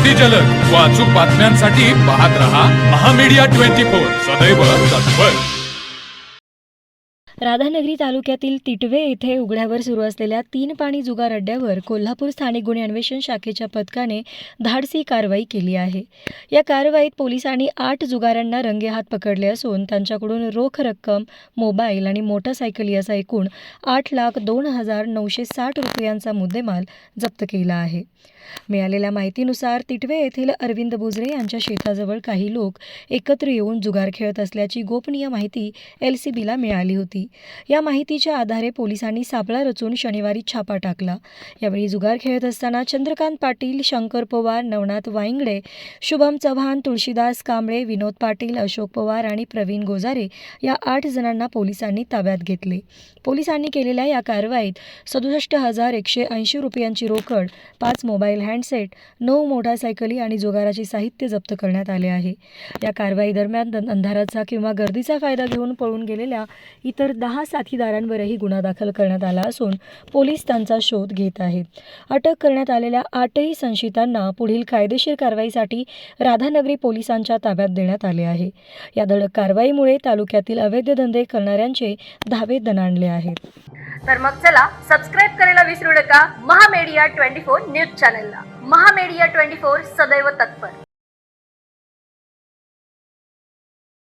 अगदी जलद व अचूक बातम्यांसाठी पाहत रहा महामीडिया 24 सदैव तत्पर। राधानगरी तालुक्यातील तिटवे येथे उघड्यावर सुरू असलेल्या 3 पाणी जुगार अड्ड्यावर कोल्हापूर स्थानिक गुन्हे अन्वेषण शाखेच्या पथकाने धाडसी कारवाई केली आहे। या कारवाईत पोलिसांनी 8 जुगारांना रंगेहात पकडले असून त्यांच्याकडून रोख रक्कम, मोबाईल आणि मोटरसायकल असा एकूण 8,02,960 रुपयांचा मुद्देमाल जप्त केला आहे। मिळालेल्या माहितीनुसार तिटवे येथील अरविंद बुजरे यांच्या शेताजवळ काही लोक एकत्र येऊन जुगार खेळत असल्याची गोपनीय माहिती LCBला मिळाली होती। या माहितीच्या आधारे पोलिसांनी सापळा रचून शनिवारी छापा टाकला। यावेळी जुगार खेळत असताना चंद्रकांत पाटील, शंकर पवार, नवनाथ वाईंगडे, शुभम चव्हाण, तुळशीदास कांबळे, विनोद पाटील, अशोक पवार आणि प्रवीण गोजारे या 8 जणांना पोलिसांनी ताब्यात घेतले। पोलिसांनी केलेल्या या कारवाईत 67,180 रुपयांची रोकड, 5 मोबाईल हँडसेट, 9 मोटारसायकली आणि जुगाराचे साहित्य जप्त करण्यात आले आहे। या कारवाई दरम्यान अंधाराचा किंवा गर्दीचा फायदा घेऊन पळून गेलेल्या इतर 10 साथीदारांवरही गुन्हा दाखल करण्यात आला असून पोलीस त्यांचा शोध घेत आहेत। अटक करण्यात आलेल्या 8ही संशयितांना पुढील कायदेशीर कारवाईसाठी राधानगरी पोलिसांच्या ताब्यात देण्यात आले आहे। या धडक कारवाईमुळे तालुक्यातील अवैध धंदे करणाऱ्यांचे धावे दणाणले आहेत। तर मग चला सबस्क्राइब करायला विसरू नका महामीडिया 24 न्यूज चॅनलला। महामीडिया 24 सदैव तत्पर।